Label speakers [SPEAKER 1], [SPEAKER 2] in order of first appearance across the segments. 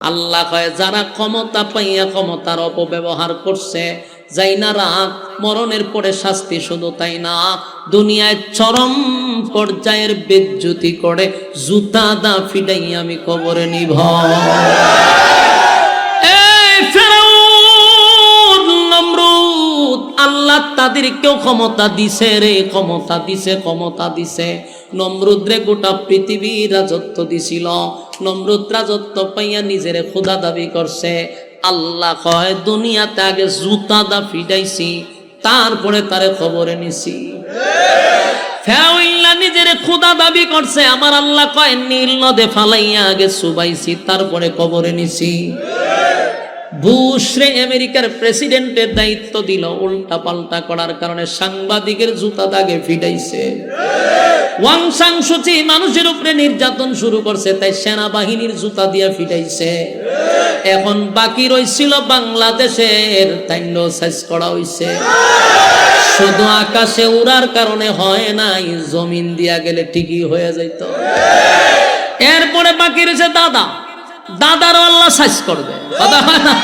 [SPEAKER 1] আল্লাহ কয় যারা ক্ষমতা পাইয়া ক্ষমতার অপব্যবহার করছে, যাই না রাত মরণের পরে শাস্তি, শুধু তাই না দুনিয়ায় চরম পর্যায়ের বেজ্জতি করে জুতা দা ফিডাই আমি কবরে নিভ। আল্লাহ তাদেরকেও ক্ষমতা দিছে রে, ক্ষমতা দিছে, ক্ষমতা দিছে। নমরুদ রে গোটা পৃথিবীর রাজত্ব দিছিল। নমরুদ রাজত্ব পাইয়া নিজের খোদা দাবি করছে। আল্লাহ কয় দুনিয়াতে আগে জুতা দা ফিডাইছি, তারপরে তারে খবরে নিছি। ফেরাউন নিজের খোদা দাবি করছে, আমার আল্লাহ কয় নীল নদে ফালাইয়া আগে সুবাইছি, তারপরে কবরে নিছি। বুশরে আমেরিকার প্রেসিডেন্টের দায়িত্ব দিল, উল্টা পাল্টা করার কারণে সাংবাদিকের জুতা দাগে ফিডাইছে। ওয়াং সাং সুচি মানুষের উপরে নির্যাতন শুরু করছে, তাই সেনাবাহিনীর জুতা দিয়া ফিডাইছে। এখন বাকি রইছিল বাংলাদেশের, তাইন্ডো সাইজ করা হইছে। শুধু আকাশে উড়ার কারণে হয় নাই, জমিন দিয়া গেলে ঠিকই হয়ে যাইত। এরপরে বাকি রয়েছে দাদারও আল্লাহ সাইজ করবে। কথা হয় না?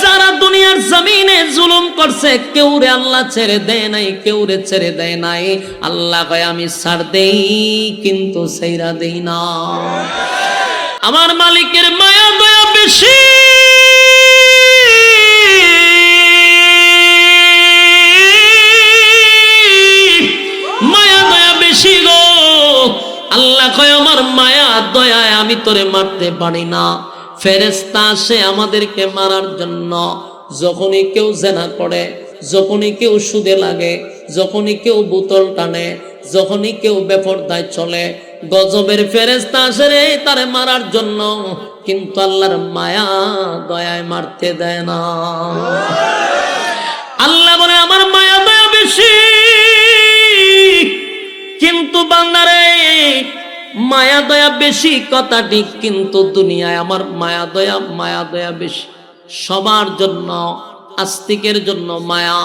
[SPEAKER 1] যারা দুনিয়ার জমিনে জুলুম করছে, কেউ রে আল্লাহ ছেড়ে দেয় নাই, কেউ রে ছেড়ে দেয় নাই। আল্লাহ কয় আমি ছাড় দেই, কিন্তু ছাইরা দেই না। আমার মালিকের মায়া দয়া বেশি, মায়া দয়া বেশি গো। আল্লাহ কয় আমার মায়া দয়ায় আমি তোরে মারতে পারি না। ফেরেশতা আসে আমাদেরকে মারার জন্য। যখনই কেউ জেনা করে, যখনই কেউ সুদে লাগে, যখনই কেউ বোতল টানে, যখনই কেউ বেপরদায় চলে, গজবের ফেরেশতা আসে রে তারে মারার জন্য। কিন্তু আল্লাহর মায়া দয়ায় মারতে দেয় না। আল্লাহ বলে আমার মায়া দয়া বেশি, কিন্তু বান্দারে মায়া দয়া বেশি কথা ঠিক, কিন্তু দুনিয়ায় আমার মায়া দয়া বেশি। সবার জন্য, আস্তিকের জন্য মায়া,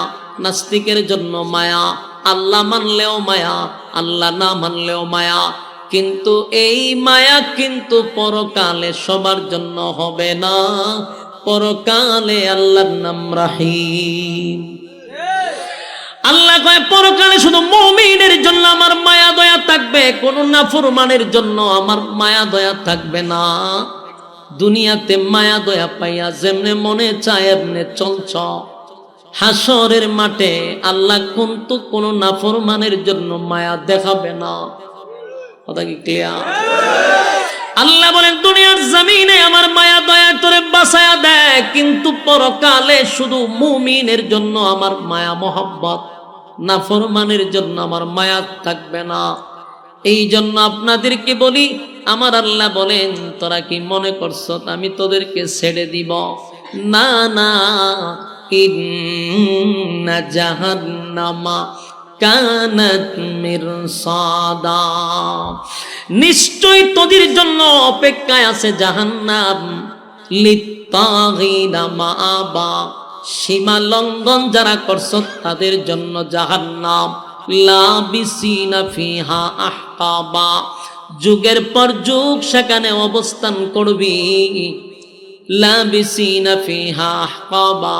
[SPEAKER 1] নাস্তিকের জন্য মায়া, আল্লাহ মানলেও মায়া, আল্লাহ না মানলেও মায়া। কিন্তু এই মায়া কিন্তু পরকালে সবার জন্য হবে না। পরকালে আল্লাহর নাম রাহিম। আল্লাহ কয় পরকালে শুধু মুমিনের জন্য আমার মায়া দয়া থাকবে, কোন নাফরমানের জন্য আমার মায়া দয়া থাকবে না। দুনিয়াতে মায়া দয়া পাইয়া যেমনে মনে চায় এমনে চলছ, হাসরের মাঠে আল্লাহ কিন্তু কোন নাফরমানের জন্য মায়া দেখাবে না। কথা কি ক্লিয়ার? আল্লাহ বলেন দুনিয়ার জমিনে আমার মায়া দয়া তোরে বাঁচায়া দেয়, কিন্তু পরকালে শুধু মুমিনের জন্য আমার মায়া মহব্বত, নাফরমানের জন্য আমার মায়া থাকবে না। এই জন্য আপনাদেরকে বলি, আমার আল্লাহ বলেন তোরা কি মনে করছ আমি তোদেরকে ছেড়ে দিব? না না, ইন্না জাহান্নামা কানাত মিরসাদা, নিশ্চয় তোদের জন্য অপেক্ষায় আছে জাহান্নাম। লিত্তাগিনা মাআবা, সীমা লঙ্ঘন যারা করছ তাদের জন্য জাহান্নাম। লাবিসিনা ফিহা আহকাবা, যুগের পর যুগ সেখানে অবস্থান করবি। লাবিসিনা ফিহা আহকাবা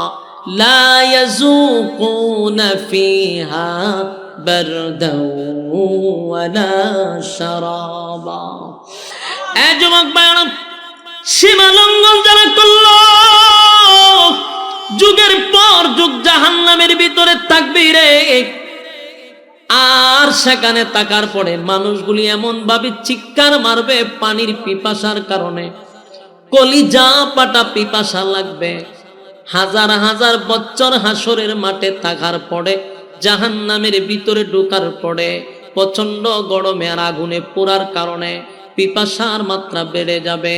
[SPEAKER 1] লা ইয়াযুকুনা ফিহা বারদাও ওয়ালা শারাবা। এ যুবক ভাইরা, সীমা লঙ্ঘন যারা করলো, যুগের পর যুগ জাহান্নামের ভিতরে থাকবে রে। আর সেখানে থাকার পরে মানুষগুলি এমন ভাবে চিৎকার মারবে, পানির পিপাসার কারণে কলিজা পাটা পিপাসা লাগবে। হাজার হাজার বছর হাসরের মাঠে থাকার পরে, জাহান্নামের ভিতরে ঢোকার পরে প্রচন্ড গরমে আর আগুনে পোড়ার কারণে পিপাসার মাত্রা বেড়ে যাবে।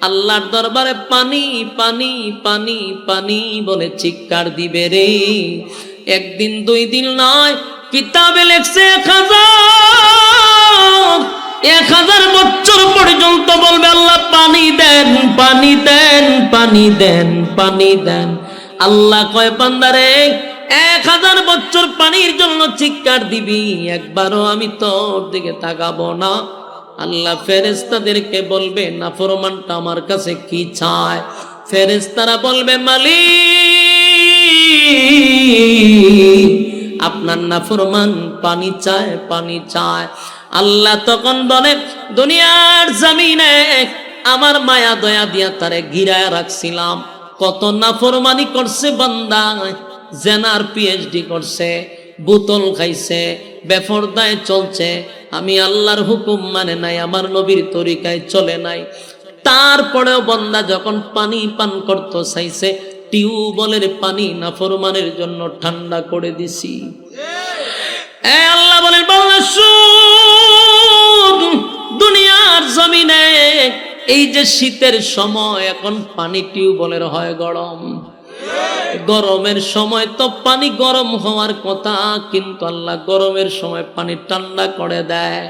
[SPEAKER 1] আল্লাহর দরবারে পানি পানি পানি পানি বলে চিৎকার দিবে রে। একদিন দুই দিন নয়, কিতাবে লেখছে 1000 বছর পর্যন্ত বলবে আল্লাহ পানি দেন, পানি দেন, পানি দেন, পানি দেন। আল্লাহ কয় বান্দারে 1000 বছর পানির জন্য চিৎকার দিবি, একবারও আমি তোর দিকে তাকাবো না। আল্লাহ ফেরেশতাদেরকে বলবে নাফরমানটা আমার কাছে কি চায়? ফেরেশতারা বলবে মালিক আপনার নাফরমান পানি চায়, পানি চায়। আল্লাহ তখন বলে দুনিয়ার জমিনে আমার মায়া দয়া দিয়া তারে গিরায় রাখছিলাম, কত নাফরমানি করছে বান্দা, জেনার পিএইচডি করছে, বোতল খাইছে, বেপরদায় চলছে, আমি আল্লাহর হুকুম মানে নাই, আমার নবীর তরিকায় চলে নাই, তারপরেও বান্দা যখন পানি পান করতে চাইছে টিউবওয়েলের পানি নাফরমানের জন্য ঠান্ডা করে দিছি। আল্লাহ বলেন বান্দা শুন, দুনিয়ার জমিনে এই যে শীতের সময় এখন পানি টিউবওয়েলের হয় গরম, গরমের সময় তো পানি গরম হওয়ার কথা, কিন্তু আল্লাহ গরমের সময় পানি ঠান্ডা করে দেয়,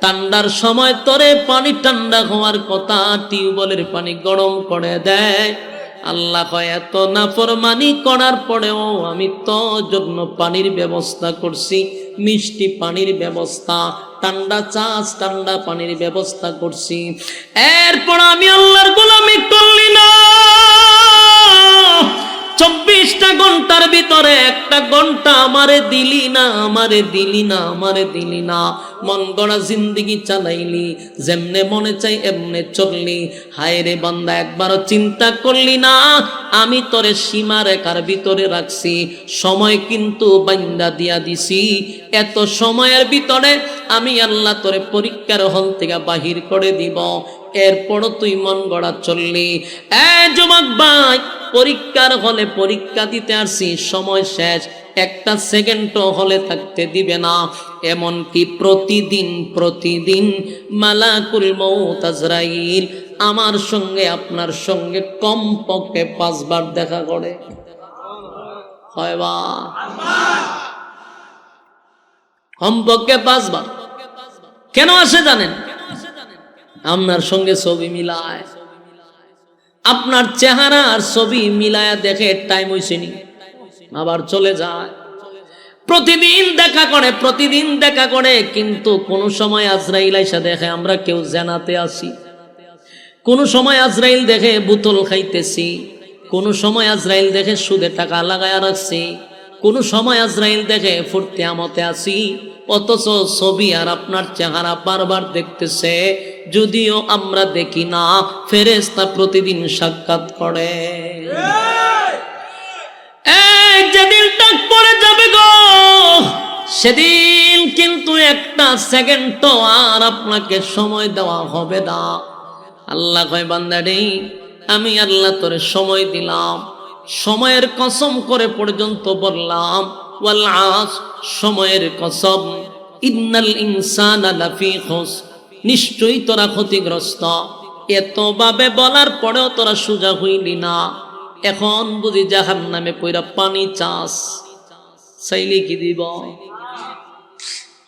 [SPEAKER 1] ঠান্ডার সময় তোরে পানি ঠান্ডা হওয়ার কথা, টিউবওয়েলের পানি গরম করে দেয়। আল্লাহ কয় এত নাফরমানি করার পরেও আমি তো জন্য পানির ব্যবস্থা করছি, মিষ্টি পানির ব্যবস্থা, ঠান্ডা চাষ ঠান্ডা পানির ব্যবস্থা করছি। এরপর আমি আল্লাহর গোলামি করলি না, 24টা ঘন্টার ভিতরে 1টা ঘন্টা আমারে দিলি না, আমারে দিলি না, আমারে দিলি না, মন গড়া জিন্দেগি চালাইলি, যেমনে মনে চাই এমনে চললি। হায় রে বান্দা, একবারও চিন্তা করলি না আমি তোরে সীমা রেখার ভিতরে রাখছি, সময় কিন্তু বান্দা দিয়া দিছি, এত সময়ের ভিতরে আমি আল্লাহ তোরে পরীক্ষার হল থেকে বাহির করে দিব, এরপরও তুই মন গড়া চললি। যুবক ভাই, পরীক্ষার হলে পরীক্ষা দিতে আসছি, সময় শেষ, 1টা সেকেন্ডও হলে থাকতে দিবে না। এমনকি প্রতিদিন মালাকুল মউত আজরাইল আমার সঙ্গে আপনার সঙ্গে কমপক্ষে 5 বার দেখা করে, হয় বা কমপক্ষে 5 বার। কেন আসে জানেন? আপনার সঙ্গে ছবি মিলায়, আপনার চেহারা আর ছবি মিলায়া দেখে টাইম হইছে নি, আবার চলে যায়। প্রতিদিন দেখা করে, কিন্তু কোন সময় আজরাইল আইসা দেখে আমরা কেউ জানাতে আসি, কোন সময় আজরাইল দেখে বোতল খাইতেছি, কোন সময় আজরাইল দেখে সুদে টাকা লাগায়া রাখছি, কোন সময় আজরাইল দেখে ফুর্তি আমতে আসি, অথচ ছবি আর আপনার চেহারা বারবার দেখতেছে, যদিও আমরা দেখি না, ফেরেশতা প্রতিদিন সাক্ষাৎ করে। যেদিন ডাক পড়ে যাবে গো, সেদিন কিন্তু 1টা সেকেন্ড আর আপনাকে সময় দেওয়া হবে না। আল্লাহ কয় বান্দা রে, আমি আল্লাহ তোরে সময় দিলাম, সময়ের কসম করে পর্যন্ত বললাম ওয়াল আস, সময়ের কসম, ইন্নাল ইনসানা লাফি খুস, নিশ্চয়ই তোরা ক্ষতিগ্রস্ত। এতভাবে বলার পরেও তোরা সোজা হইলি না, এখন বুঝি জাহান্নামে পইরা পানি চাস, চাইলে কি দিব?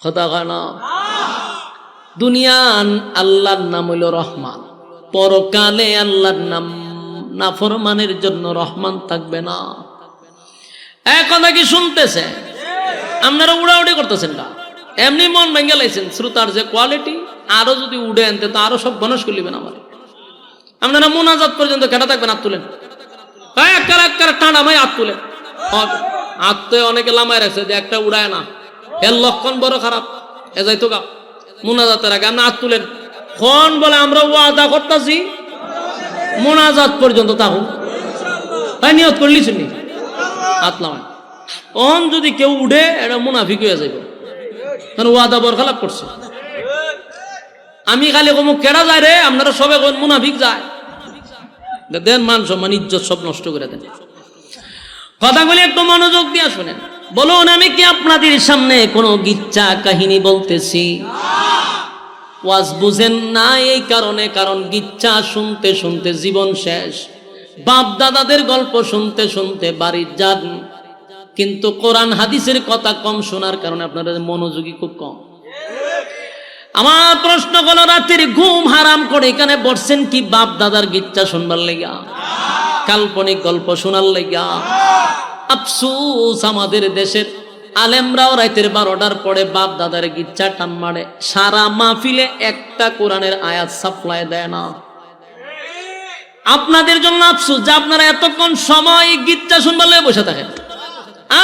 [SPEAKER 1] কথা কয় না। দুনিয়ান আল্লাহর নাম হইল রহমান, পরকালে আল্লাহর নাম নাফরমানের জন্য রহমান থাকবে না। কথা কি শুনতেছে? আপনারা উড়াউড়ি করতেছেন না, এমনি মন ভেঙে লাইছেন। শ্রোতার যে কোয়ালিটি, আরো যদি উড়ে আনতে তো আরো সব বনস করলিবেন আমার। আপনারা মোনাজাত পর্যন্ত কেটে থাকবেন, হাত তুলেন, টানা ভাই হাত তুলেন, হাত তো অনেকে লামায় রাখছে যে একটা উড়ায় না, এর লক্ষণ বড় খারাপ। এ যাই তো গা মোনাজাতের আগে আপনি হাত তুলেন, কোন বলে আমরা ওয়াদা করতেছি মোনাজাত পর্যন্ত থাকুন, তাই নিয়ত করলি শুনি হাত লামায়। অন যদি কেউ উঠে এটা মুনাফিক হয়ে যাবে, কারণ ওয়াদা বর খারাপ করছে। আমি খালি কমু কেডা যায় রে, আপনারা সবাই মুনাফিক যায়, দেন মান সম্মান ইজ্জত সব নষ্ট করে দেন। কথাগুলি একটু মনোযোগ দিয়ে শুনেন। বলুন, আমি কি আপনাদের সামনে কোনো গিচ্ছা কাহিনী বলতেছি? ওয়াজ বুঝেন না এই কারণে, কারণ গিচ্ছা শুনতে শুনতে জীবন শেষ, বাপ দাদাদের গল্প শুনতে শুনতে বাড়ির যান, কিন্তু কোরআন হাদিসের কথা কম শোনার কারণে আপনাদের মনোযোগী খুব কম। আমার প্রশ্ন হলো, রাতের ঘুম হারাম করে এখানে বসছেন কি বাপ দাদার গিচ্ছা শুনবার লেগা, কাল্পনিক গল্প শোনার লেগা? আফসোস, আমাদের দেশের আলেমরাও রাতের 12টার পরে বাপ দাদার গিচ্ছা টান মারে, সারা মাহফিলে একটা কোরআনের আয়াত সাপ্লাই দেয় না। আপনাদের জন্য আফসোস যে আপনারা এতক্ষণ সময় গিচ্ছা শুনবার লয়ে বসে থাকেন,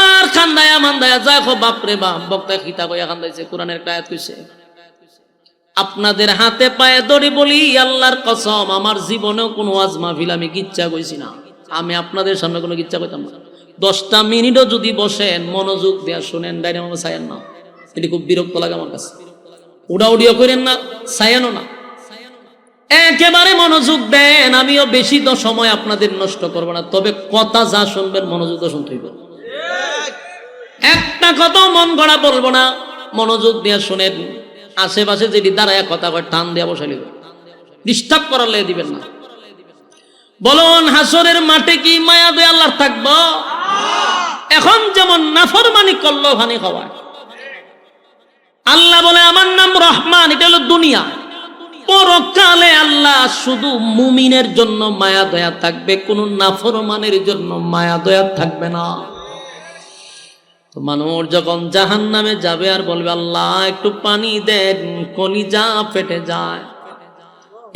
[SPEAKER 1] আর খান্দায়া মান্দায়া যা খো বাপরে বাপ বক্তা খিতা কইয়া খান্দাইছে, কোরআনের একটা আয়াত কইছে। আপনাদের হাতে পায়ে দড়ি বলি, আল্লাহর কসম আমার জীবনেও কোনো ওয়াজ মাহফিল আমি গিচ্ছা কইছি না। আমি আপনাদের সামনে কোনো গিচ্ছা কইতাম না। 10টা মিনিটও যদি বসেন মনোযোগ দেয়া শুনেন, ডাইনামো ছায়েন না, এটি খুব বিরক্ত লাগে আমার কাছে। উড়াউড়িও করেন না, ছায়েনও না, একেবারে মনোযোগ দেন। আমিও বেশি তো সময় আপনাদের নষ্ট করব না, তবে কথা যা শুনবেন মনোযোগ দিয়ে শুনতে হইব। একটা কথা মন গড়া বলবো না, মনোযোগ দিয়ে শুনেন। আশেপাশে যেটি দাঁড়ায় কথা কয় টান দেওয়া বসাইলে ডিস্টার্ব করালে দিবেন না। বলুন হাসরের মাঠে কি মায়া দয়া আল্লাহর থাকবো? এখন যেমন নাফরমানি করলো ভানি খাওয়ায়, আল্লাহ বলে আমার নাম রহমান, এটা হলো দুনিয়া। পরকালে আল্লাহ শুধু মুমিনের জন্য মায়া দয়া থাকবে, কোন নাফরমানের জন্য মায়া দয়া থাকবে না। তো মানুষ যখন জাহান্নামে যাবে আর বলবে আল্লাহ একটু পানি দেন, কলিজা ফেটে যায়।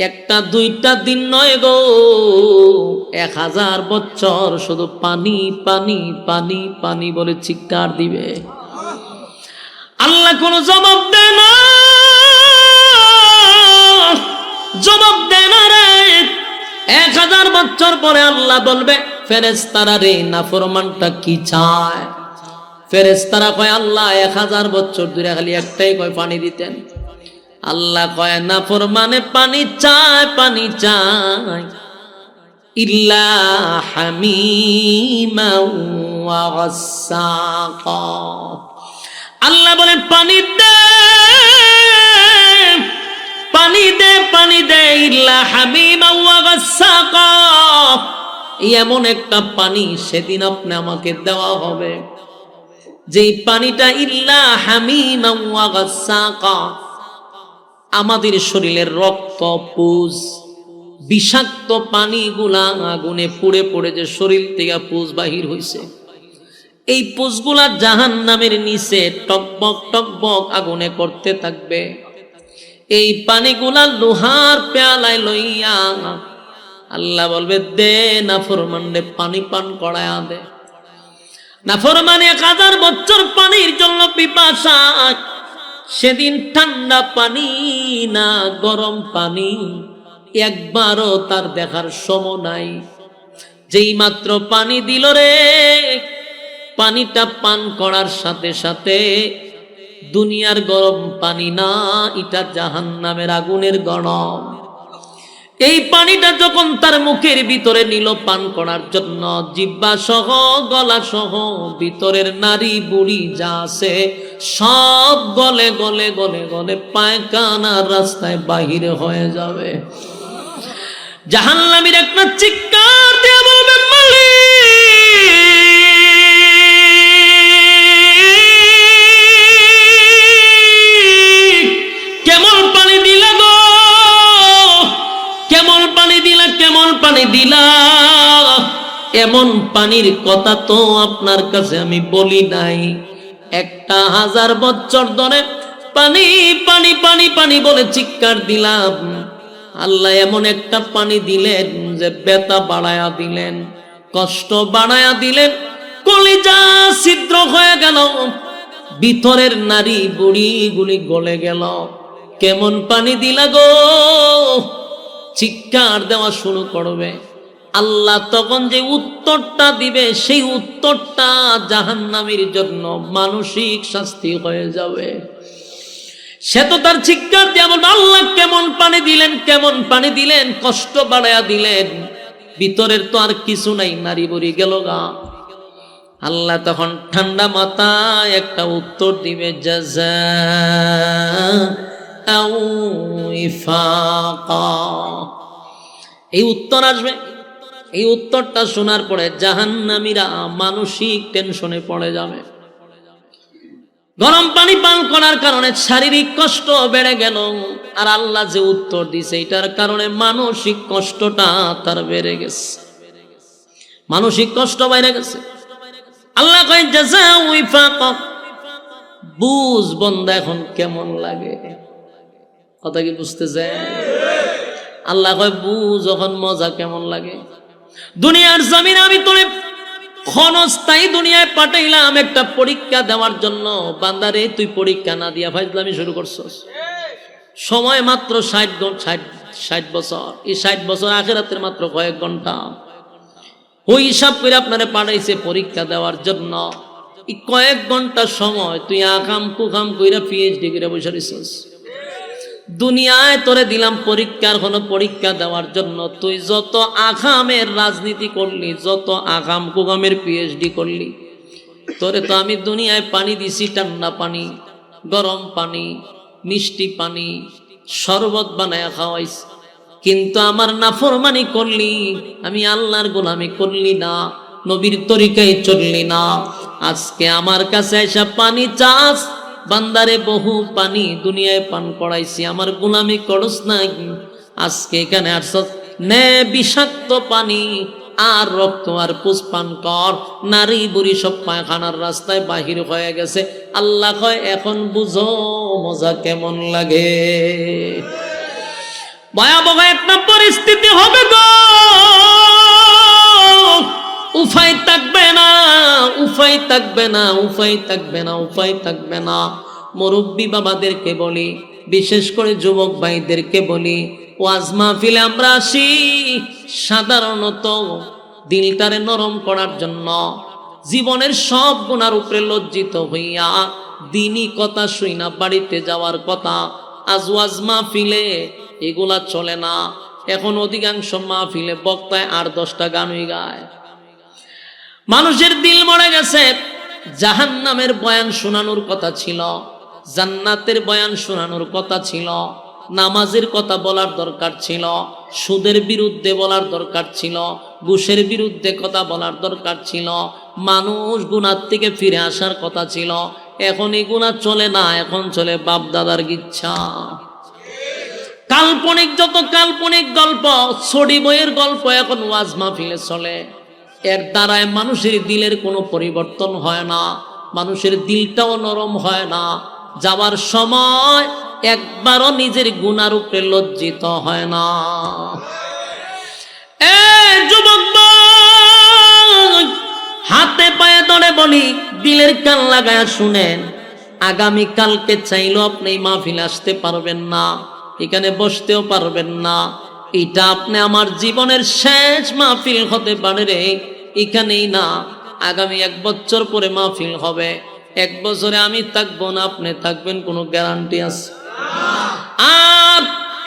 [SPEAKER 1] একটা দুইটা দিন নয় গো, 1000 বছর শুধু পানি পানি পানি পানি বলে চিৎকার দিবে। আল্লাহ কোনো জবাব দেয় না, জবাব দেয় না রে। 1000 বছর পরে আল্লাহ বলবে ফেরেশতারা রে নাফরমানটা কি চায়? ফেরেশতারা কয় আল্লাহ 1000 বছর ধরে খালি একটাই কয় পানি দিতেন। আল্লাহ কয় নাফরমানে পানি চায়, পানি চায়, ইল্লা হামিমা ওয়া গাসসাকা। আল্লাহ বলেন পানি দে, পানি দে, পানি দে, ইল্লা হামিমা ওয়া গাসসাকা। এমন একটা পানি সেদিন আপনি আমাকে দেওয়া হবে, যেই পানিটা ইল্লা হামিমা ওয়া গাসসাকা, আমাদের শরীরের রক্ত পুজ বিষাক্ত পানিগুলা আগুনে পুড়ে পড়ে যে শরীর থেকে পুজ বাহির হইছে, এই পুজগুলা জাহান্নামের নিচে টকবক টকবক আগুনে করতে থাকবে। এই পানিগুলা লোহার পেয়ালায় লইয়া আল্লাহ বলবে দে নাফরমানরে পানি পান করায়া দে। নাফরমান 1000 বছর পানির জন্য পিপাসা। সেদিন ঠান্ডা পানি না গরম পানি একবারও তার দেখার সময় নাই। যেই মাত্র পানি দিল রে, পানিটা পান করার সাথে সাথে দুনিয়ার গরম পানি না, এটা জাহান্নামের আগুনের গরম। এই পানিটা যখন তার মুখের ভিতরে নিল পান করার জন্য, জিহ্বা সহ গলা সহ ভিতরের নারী বুড়ি যা আছে সব গলে গলে গলে গলে পায়খানার রাস্তায় বাহিরে হয়ে যাবে। জাহান্নামীর একটা চিৎকার দিয়ে বলবে মালিক কেমন পানি দিলা গো, কেমন পানি দিলা, কেমন পানি দিলা। এমন পানির কথা তো আপনার কাছে আমি বলি নাই। 1000 বছর ধরে পানি পানি পানি পানি বলে চিৎকার দিলাম, আল্লাহ এমন একটা পানি দিলেন যে ব্যথা বাড়ায়া দিলেন, কষ্ট বাড়ায়া দিলেন, কলিজা ছিদ্র হয়ে গেল, ভিতরের নারী বুড়ি গুলি গলে গেল। কেমন পানি দিলা গো, চিৎকার দেওয়া শুরু করবে। আল্লাহ তখন যে উত্তরটা দিবে, সেই উত্তরটা জাহান্নামীর জন্য মানসিক শাস্তি হয়ে যাবে। সে তো তার চিৎকার দিয়ে বলবে আল্লাহ কেমন পানি দিলেন, কেমন পানি দিলেন, কষ্ট বাড়ায়া দিলেন, ভিতরের তো আর কিছু নাই, নারী বুড়ি গেল গা। আল্লাহ তখন ঠান্ডা মাথায় একটা উত্তর দিবে, জাযাআউ ইফাকা। এই উত্তর আসবে। এই উত্তরটা শোনার পরে জাহান্নামীরা মানসিক টেনশনে পড়ে যাবে। গরম পানি পান করার কারণে শারীরিক কষ্ট বেড়ে গেল, আর আল্লাহ যে উত্তর দিছে এটার কারণে মানসিক কষ্টটা তার বেড়ে গেছে, মানসিক কষ্ট বেড়ে গেছে। আল্লাহ কয় জাযাউ ইফাকা, বুঝ বন্দা এখন কেমন লাগে, কথা কি বুঝতেছেন? আল্লাহ কয় বুঝ যখন মজা কেমন লাগে। দুনিয়ার জমিনে আমি তোরে ক্ষণস্থায়ী দুনিয়ায় পাঠাইলাম একটা পরীক্ষা দেওয়ার জন্য। বান্দারে তুই পরীক্ষা না দিয়া ফাইজলামি শুরু করছস। সময় মাত্র 60 বছর। এই 60 বছর আখিরাতের মাত্র কয়েক ঘন্টা। ওই হিসাব করে আপনারে পাঠাইছে পরীক্ষা দেওয়ার জন্য। এই কয়েক ঘন্টা সময় তুই আকাম কুকাম কইরা পিএইচডি করে বসে রইছস। দুনিয়ায় তোরে দিলাম পরীক্ষার কোনো পরীক্ষা দেওয়ার জন্য। তুই যত আকামের রাজনীতি করলি, যত আকাম কুকামের পিএইচডি করলি, তোরে তো আমি দুনিয়ায় পানি দিছি, ঠান্ডা পানি, গরম পানি, মিষ্টি পানি, শরবত বানায়া খাওয়াইছি। কিন্তু আমার নাফরমানি করলি, আমি আল্লাহর গোলামি করলি না, নবীর তরিকায় চললি না। আজকে আমার কাছে এসে পানি চাস, বান্দারে বহু পানি দুনিয়ায় পান করাইছি, আমার গোলামি করস নাই। আজকে এখানে আসছ নে বিষাক্ত পানি আর রক্ত আর পুষ পান কর। নারী বুড়ি সব পায়খানার রাস্তায় বাহির হয়ে গেছে। আল্লাহ কয় এখন বুঝো মজা কেমন লাগে। ভয়াবহ একটা পরিস্থিতি হবে গো, উপায় থাকবে না, উপায় থাকবে না, উপায় থাকবে না, উপায় থাকবে না। মুরব্বী বাবাদেরকে বলি, বিশেষ করে যুবক ভাইদেরকে বলি, ওয়াজ মাহফিলে আমরা আসি সাধারণত দিলটারে নরম করার জন্য। জীবনের সব গুনার উপরে লজ্জিত হইয়া দিনই কথা শুই না বাড়িতে যাওয়ার কথা। আজ ওয়াজ মাহফিলে এগুলা চলে না। এখন অধিকাংশ মাহফিলে বক্তায় 8-10টা গানই গায়। মানুষের দিল মরে গেছে। জাহান্নামের বয়ান শোনানোর কথা ছিল, জান্নাতের বয়ান শোনানোর কথা ছিল, নামাজের কথা বলার দরকার ছিল, সুদের বিরুদ্ধে বলার দরকার ছিল, ঘুষের বিরুদ্ধে কথা বলার দরকার ছিল, মানুষ গুনার থেকে ফিরে আসার কথা ছিল। এখন এই গুনাহ চলে না, এখন চলে বাপ দাদার ইচ্ছা। কাল্পনিক যত কাল্পনিক গল্প, ছড়ি বইয়ের গল্প এখন ওয়াজ মাহফিলে চলে। এর দ্বারায় মানুষের দিলের কোনো পরিবর্তন হয় না, মানুষের দিলটাও নরম হয় না। যাওয়ার সময় একবারও নিজের গুনার উপরে লজ্জিত হয় না। এ যুবক ভাই, হাতে পায়ে ধরে বলি, দিলের কান লাগায় শুনেন। আগামী কালকে চাইলেও আপনি মাহফিলে আসতে পারবেন না, এখানে বসতেও পারবেন না। এটা আপনি আমার জীবনের শেষ মাহফিল হতে পারে রে। এখানেই না, আগামী 1 বছর পরে মাহফিল হবে। 1 বছরে আমি থাকবো না, আপনি থাকবেন, কোনো গ্যারান্টি আছে? আর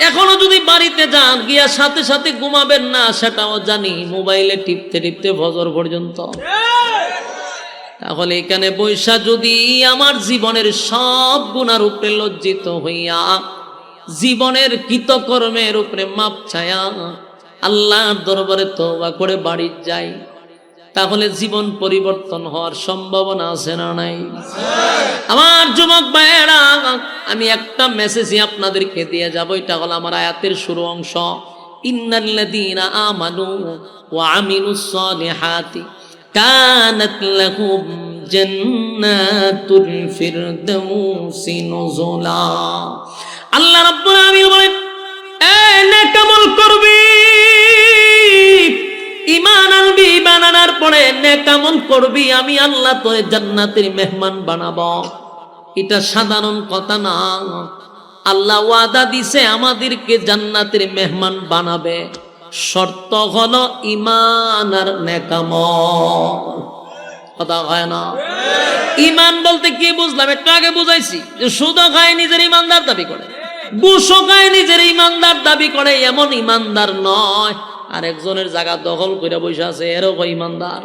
[SPEAKER 1] এখনো যদি বাড়িতে যান, গিয়া সাথে সাথে ঘুমাবেন না, সেটাও জানি। মোবাইলে টিপতে টিপতে ফজর পর্যন্ত। তাহলে এখানে বৈশা যদি আমার জীবনের সব গুনার উপরে লজ্জিত হইয়া, জীবনের কৃতকর্মের উপরে মাপ ছায়া আল্লাহর দরবারে তওবা করে বাড়ি যাই, তাহলে জীবন পরিবর্তন হওয়ার সম্ভাবনা আছে না নাই? আমার যুবক ভাইয়েরা, আমি একটা মেসেজই আপনাদেরকে দিয়ে যাব। এটা হলো আমার আয়াতের শুরু অংশ। ইন্নাল্লাযীনা আমানু ওয়া আমিলুস সালিহাতি কানাত লাহুম জান্নাতুল ফিরদাউসি নুজুলা। আল্লাহ রাব্বুল আলামিন বলেন, এই নেক আমল করবি, ঈমান আনবি, ঈমান আনার পরে নেক আমল করবি, আমি আল্লাহ তোরে জান্নাতের মেহমান বানাবো। এটা সাধারণ কথা না। আল্লাহ ওয়াদা দিছে আমাদেরকে জান্নাতের মেহমান বানাবে। শর্ত হলো ঈমান আর নেক আমল। কথা হয় না? ঈমান বলতে কি বুঝলাম একটু আগে বুঝাইছি, যে সুদ খায় নিজের ঈমানদার দাবি করে, ঘুষও খায় নিজের ঈমানদার দাবি করে, এমন ঈমানদার নয়। আর একজনের জায়গা দখল করে বসে আছে, এরকম ঈমানদার।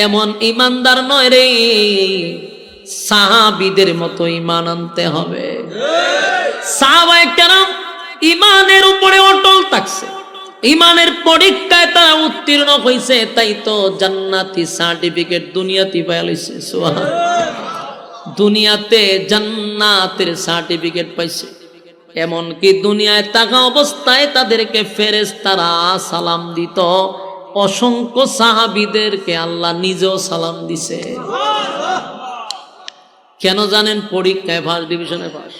[SPEAKER 1] এমন ঈমানদার নয় রে। সাহাবীদের মতো ঈমান আনতে হবে। সাহাবায়ে কেরাম ঈমানের উপরে অটল থাকছে, ঈমানের পরীক্ষায় তারা উত্তীর্ণ হয়েছে, তাই তো জান্নাতি সার্টিফিকেট দুনিয়াতে পেয়ে লইছে। সুবহানাল্লাহ। দুনিয়াতে জান্নাতের সার্টিফিকেট পাইছে। এমনকি দুনিয়ায় থাকা অবস্থায় তাদেরকে ফেরেশতারা সালাম দিত। অসংখ্য সাহাবীদেরকে আল্লাহ নিজেও সালাম দিছে। কেন জানেন? পরীক্ষায় ফার্স্ট ডিভিশনে পাস।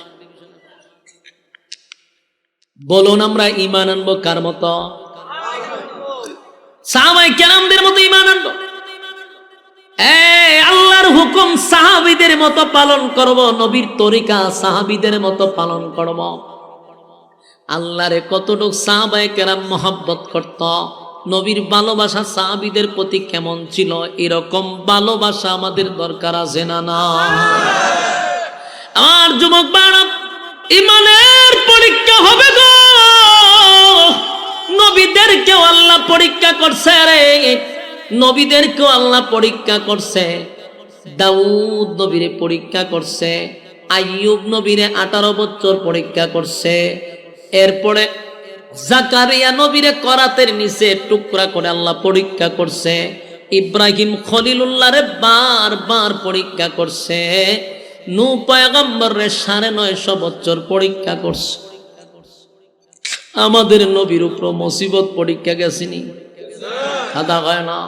[SPEAKER 1] বলুন আমরা ঈমান আনবো কার মতো? সাহাবায়ে কেরামদের মতো ঈমান আনবো। আল্লাহর হুকুম সাহাবীদের মতো পালন করব, নবীর তরিকা সাহাবীদের মতো পালন করব। আল্লাহরে কতটুকু সাহাবায়ে কেরাম মহব্বত করত, নবীর ভালোবাসা সাহাবীদের প্রতি কেমন ছিল, এরকম ভালোবাসা আমাদের দরকার আছে না? না। আমার যুবক ভাইরা, ঈমানের পরীক্ষা হবে গো। নবীদেরকেও আল্লাহ পরীক্ষা করছে রে, নবীদেরকেও আল্লাহ পরীক্ষা করছে। দাউদ নবীরে পরীক্ষা করছে, আইয়ুব নবীরে 18 বছর পরীক্ষা করছে। এরপরে জাকারিয়া নবীরে করাতের নিচে টুকরা করে আল্লাহ পরীক্ষা করছে। ইব্রাহিম খলিলুল্লাহরে বারবার পরীক্ষা করছে। নূহ পয়গম্বরে 950 বছর পরীক্ষা করছে। আমাদের নবীর উপর মুসিবত পরীক্ষা গেছিনি? কথা হয় না?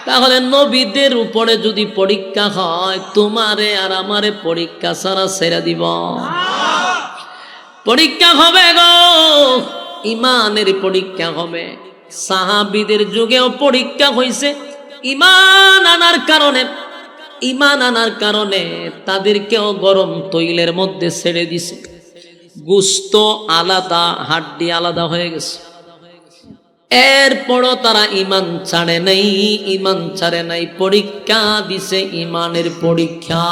[SPEAKER 1] তাহলে নবীদের উপরে যদি পরীক্ষা হয়, তোমারে আর আমারে পরীক্ষা ছাড়া ছেড়ে দিব? পরীক্ষা হবে গো, ঈমানের পরীক্ষা হবে। সাহাবীদের যুগেও পরীক্ষা হয়েছে ঈমান আনার কারণে। ঈমান আনার কারণে তাদেরকেও গরম তৈলের মধ্যে ছেড়ে দিছে। গোশত আলাদা, হাড্ডি আলাদা হয়ে গেছে। এরপরও তারা ঈমান ছাড়ে নাই, ঈমান ছাড়ে নাই, পরীক্ষা দিছে, ঈমানের পরীক্ষা।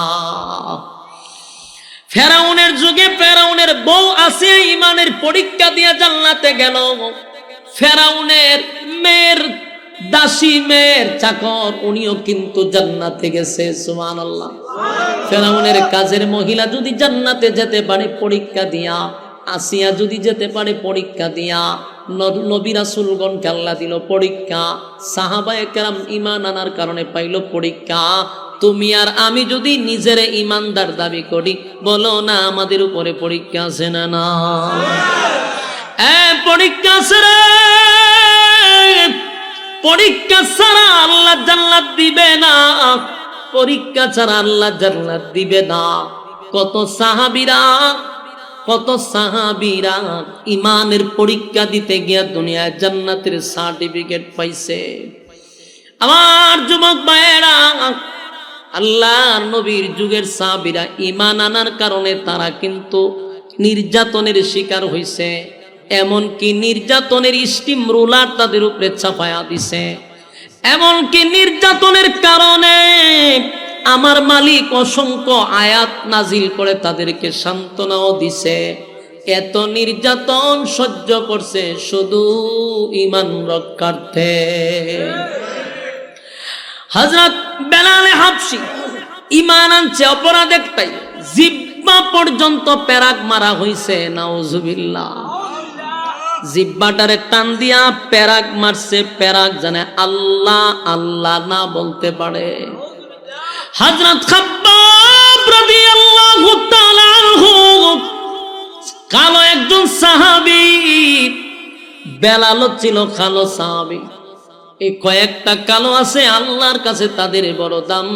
[SPEAKER 1] ফেরাউনের যুগে ফেরাউনের বউ আসিয়া ঈমানের পরীক্ষা দিয়ে জান্নাতে গেল। ফেরাউনের মেয়ের দাসী, মেয়ের চাকর, উনিও কিন্তু জান্নাতে গেছে। সুবহানাল্লাহ। ফেরাউনের কাজের মহিলা যদি জান্নাতে যেতে পারে পরীক্ষা দিয়া, আসিয়া যদি যেতে পারে পরীক্ষা দিয়া, নবী রাসূলগণকে আল্লাহ দিল পরীক্ষা। সাহাবায়ে কেরাম ঈমান আনার কারণে পাইল পরীক্ষা। তুমি আর আমি যদি নিজের ঈমানদার দাবি করি, বলো না আমাদের উপরে পরীক্ষা আছে না? না, পরীক্ষা আছে রে। পরীক্ষা ছাড়া আল্লাহ জান্নাত দিবে না, পরীক্ষা ছাড়া আল্লাহ জান্নাত দিবে না। কত সাহাবীরা ঈমানের পরীক্ষা দিতে গিয়া দুনিয়ায় জান্নাতের সার্টিফিকেট পাইছে। আমার যুবক ভাইয়েরা, আল্লাহর নবীর যুগের সাহাবীরা ঈমান আনার কারণে তারা কিন্তু নির্যাতনের শিকার হইছে। এমনকি নির্যাতনের স্টিম রুলার তাদের উপরে চাপায়া দিছে। এমনকি নির্যাতনের কারণে আমার মালিক অসংখ্য আয়াত নাজিল করে তাদেরকে সান্ত্বনাও দিছে। এত নির্যাতন সহ্য করছে শুধু ঈমান রক্ষার্থে। হযরত বেলাল হাবশী ঈমান আনছে অপরাধ একটাই, জিহ্বা পর্যন্ত পেরাক মারা হইছে। নাউজুবিল্লাহ। জিহ্বাটারে টান দিয়া পেরাক মারছে, পেরাক জানে আল্লাহ আল্লাহ না বলতে পারে। হযরত খাব্বাব রাদিয়াল্লাহু তাআলা আনহু কালো একজন সাহাবী, বেলাল ছিল কালো সাহাবী। এই কয়েকটা কালো আছে আল্লাহর কাছে তাদের বড় দাম।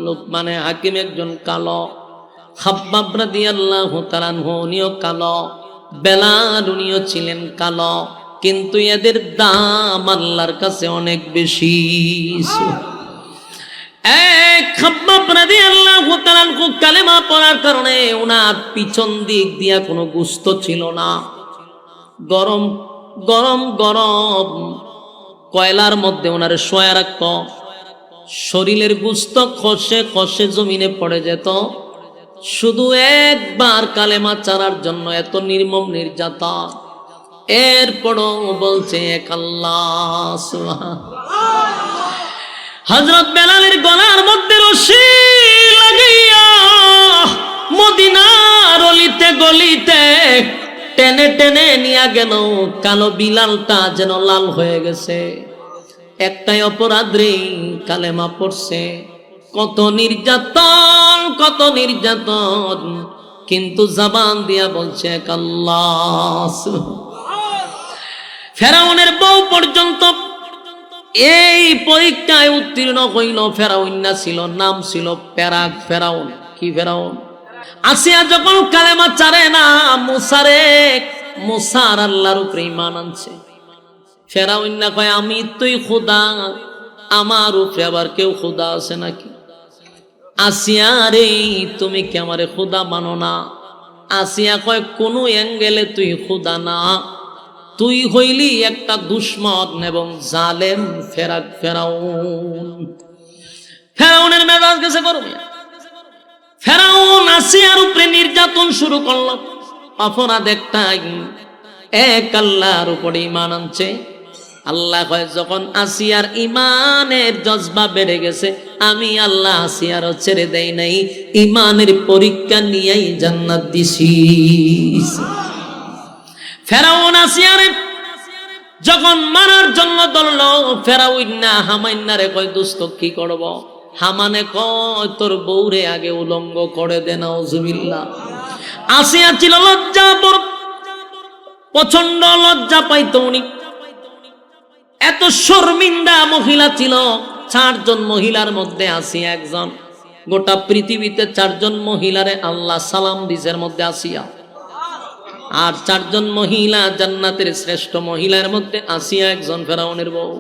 [SPEAKER 1] লুকমানে হাকিম একজন কালো, খাব্বাব রাদিয়াল্লাহু তাআলা আনহু উনিও কালো, বেলাল উনিও ছিলেন কালো, কিন্তু এদের দাম আল্লাহর কাছে অনেক বেশি। খাব্বাব রাদিয়াল্লাহু তাআলা আনহু কালেমা পড়ার কারণে ওনার পিছন দিক দিয়া কোনো গোশত ছিল না। গরম গরম গরম কয়লার মধ্যে ওনার শোয়া রাখত। শরীরের গোশত খসে খসে জমিনে পড়ে যেত। শুধু একবার কালেমা চারার জন্য এত নির্মম নির্যাতন। এরপরও বলছে এক আল্লাহ। সুবহানাল্লাহ। হযরত বেলালের গলার মধ্যে রশি লাগাইয়া মদিনার অলিতে গলিতে টেনে টেনে নিয়ে গেল। কালো বিলালটা যেন লাল হয়ে গেছে। একটাই অপরাধ রে, কালেমা পড়ছে। কত নির্যাতন, কত নির্যাতন, কিন্তু জবান দিয়া বলছে এক আল্লাহ। ফেরাউনের বউ পর্যন্ত এই পরীক্ষায় উত্তীর্ণ হইল। ফেরাউন না ছিল, নাম ছিল পেরাক ফেরাউন। কি ফেরাউন? আসিয়া যখন কালেমা চারে না, মুসার আল্লাহর উপরে ঈমান আনছে। ফেরাউন না কয় আমি তুই খোদা, আমার উপরে আবার কেউ খোদা আছে নাকি? আসিয়া রে তুমি কি আমারে খোদা মানো না? আসিয়া কয় কোন অ্যাঙ্গেলে তুই খোদা না, তুই হইলি একটা দুশমন এবং জালেম ফেরাউন। ফেরাউনের মেজাজ গেছে গরমে। ফেরাউন আসিয়ার উপরে নির্যাতন শুরু করল। অপরাধ একটাই, এক আল্লাহর উপরে ঈমান আনছে। আল্লাহ কয় যখন আসিয়ার ঈমানের জজবা বেড়ে গেছে, আমি আল্লাহ আসিয়ারও ছেড়ে দেই নাই, ঈমানের পরীক্ষা নিয়েই জান্নাত দিছি। ফেরাউন আসিয়ারে যখন মারার জন্য ধরল, ফেরাউন না হামাইন্নারে কয় দোস্ত কি করব? হামানে কয় তোর বউরে আগে উলঙ্গ করে দে। নাউজুবিল্লাহ। আসিয়া ছিল লজ্জা, প্রচন্ড লজ্জা পাইতো উনি। এত শর্মিন্দা মহিলা ছিল। 4 জন মহিলার মধ্যে আসিয়া একজন। গোটা পৃথিবীতে 4 জন মহিলারে আল্লাহ সালাম দিছের মধ্যে আসিয়া। আর 4 জন মহিলা জান্নাতের শ্রেষ্ঠ মহিলার মধ্যে আসিয়া একজন, ফেরাউনের বউ।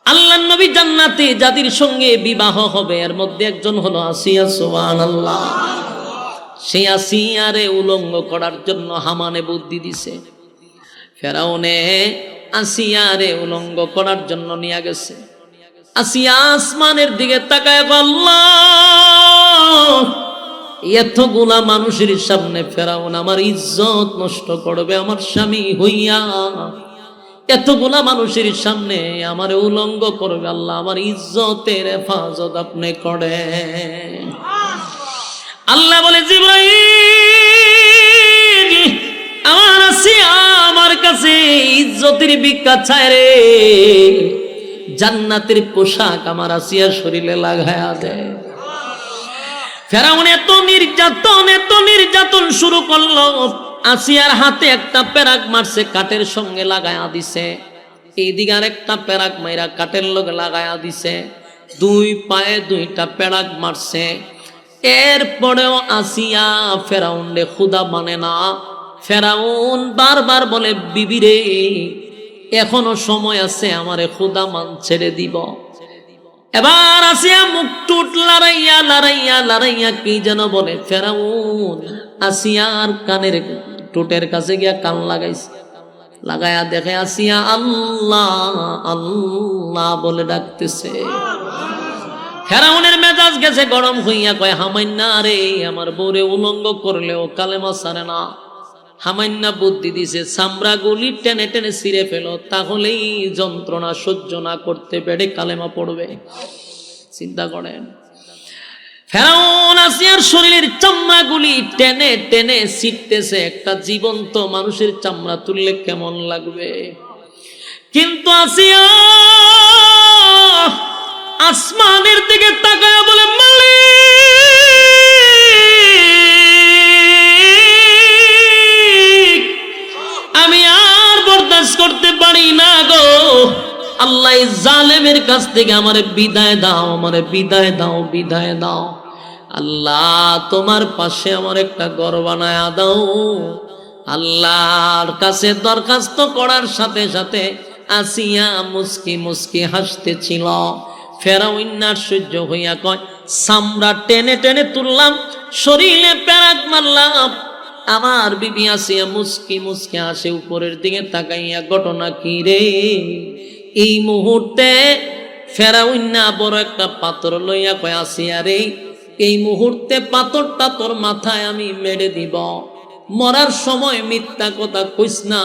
[SPEAKER 1] আল্লাহর নবী জান্নাতে যাদের সঙ্গে বিবাহ হবে এর মধ্যে একজন হলো আসিয়া। সুবহানাল্লাহ। সেই আসিয়ারে উলঙ্গ করার জন্য হামানে বুদ্ধি দিছে। ফেরাউনে আসিয়ারে উলঙ্গ করার জন্য নিয়ে গেছে। আসিয়া আসমানের দিকে তাকায় আল্লাহ, এতগুলা মানুষের সামনে ফেরাউন আমার ইজ্জত নষ্ট করবে আমার স্বামী হইয়া, এতগুলা মানুষের সামনে আমার উলঙ্গ করবে। আল্লাহ আমার ইজ্জতের হেফাজত আপনি করেন। আল্লাহ বলে জিবরাইল আমার আসিয়া আমার কাছে ইজ্জতের ভিক্ষা চায় রে, জান্নাতের পোশাক আমার আসিয়ার শরীরে লাগায়া দেয়। ফেরাউন এত নির্যাতন শুরু করলো। আসিয়ার হাতে একটা পেরাক মারছে, কাঠের সঙ্গে লাগায়া দিছে। এইদিকে আর একটা পেরাক মাইরা কাঠের লগে লাগায়া দিছে। 2 পায়ে 2টা পেরাক মারছে। এরপরেও আসিয়া ফেরাউন রে খুদা মানে না। ফেরাউন বারবার বলে বিবি রে এখনো সময় আছে, আমারে খুদা মান ছেড়ে দিব। এবার আসিয়া মুখ টুট লড়াইয়া কি যেন বলে। ফেরাউন আসিয়ার কানের টুটের কাছে গিয়া কান লাগাইছে। লাগায়া দেখে আসিয়া আল্লাহ আল্লাহ বলে ডাকতেছে। ফেরাউনের মেজাজ গেছে গরম হইয়া কয় হামাইন্না রে আমার বউরে উলঙ্গ করলেও কালেমা ছাড়ে না। হামাইন্না বুদ্ধি দিছে, চামড়া গুলি টেনে টেনে ছিঁড়ে ফেলো, তাহলেই যন্ত্রণা সহ্য না করতে পেরে কালেমা পড়বে। চিন্তা করেন, ফেরাউন আসিয়ার শরীরের চামড়া গুলি টেনে টেনে ছিঁড়তেছে। একটা জীবন্ত মানুষের চামড়া তুললে কেমন লাগবে? কিন্তু আসিয়া আসমানের দিকে তাকায়া বলে মালিক আমি আর বরদাস্ত করতে পারি না গো, আল্লাহ জালেমের কাছ থেকে আমারে বিদায় দাও, আমারে বিদায় দাও, বিদায় দাও। আল্লাহ তোমার পাশে আমার একটা ঘর বানায়া দাও। আল্লাহর কাছে দরখাস্ত করার সাথে সাথে আসিয়া মুস্কি মুস্কি হাসতেছিল। ফেরাউন আশ্চর্য হইয়া কয় চামড়া টেনে টেনে তুললাম, শরীরে প্যারাক মারলাম, আমার বিবি আসিয়া মুস্কি মুস্কি হাসে। উপরের দিকে তাকাইয়া ঘটনা কি রে? এই মুহূর্তে ফেরাউন বড় একটা পাথর লইয়া কয় আসিয়া রে এই মুহূর্তে পাথরটা তোর মাথায় আমি মেরে দিব। মরার সময় মিথ্যা কথা কইস না,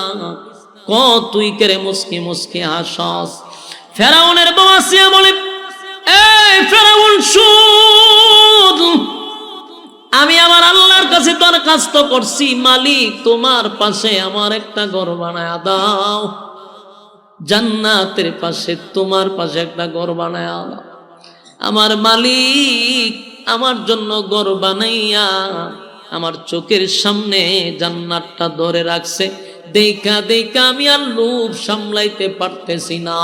[SPEAKER 1] ক তুই কেরে মুস্কি মুস্কি হাসস। ফেরাউনের বউ আসিয়া বলে এই ফেরাউন শুন, আমি আমার আল্লাহর কাছে দরখাস্ত করছি, মালিক তোমার পাশে আমার একটা ঘর বানায়া দাও, জান্নাতের পাশে তোমার পাশে একটা ঘর বানায়া দাও। আমার মালিক আমার জন্য ঘর বানাইয়া আমার চোখের সামনে জান্নাতটা ধরে রাখছে, দেখা দেখা আমি আর লোভ সামলাইতে পারতেছি না,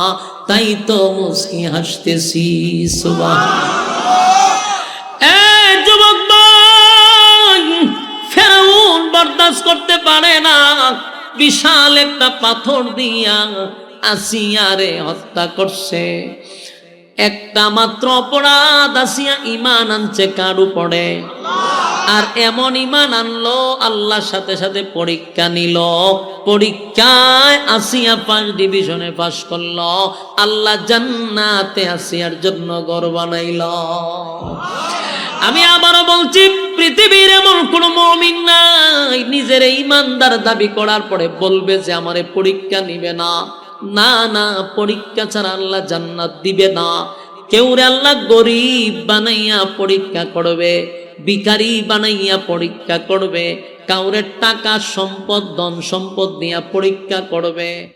[SPEAKER 1] তাই তো মুস্কি হাসতেছি। সুবহানাল্লাহ। পারে না, বিশাল একটা পাথর দিয়া আসিয়ারে হত্যা করছে। একটা মাত্র অপরাধ, আসিয়া ঈমান আনছে কার উপরে? আর এমন ঈমান আনলো, আল্লাহর সাথে সাথে পরীক্ষা নিল। পরীক্ষায় আসিয়া ফার্স্ট ডিভিশনে পাস করলো। আল্লাহ জান্নাতে আসিয়ার জন্য ঘর বানাইল। আমি আবারও বলছি, পৃথিবীর এমন কোন মুমিন নাই নিজের ঈমানদার দাবি করার পরে বলবে যে আমারে পরীক্ষা নিবে না। না না, পরীক্ষা ছাড়া আল্লাহ জান্নাত দিবে না। কেউরে আল্লাহ গরিব বানাইয়া পরীক্ষা করবে, ভিখারি বানাইয়া পরীক্ষা করবে, কাউরে টাকা সম্পদ ধন সম্পদ নিয়ে পরীক্ষা করবে।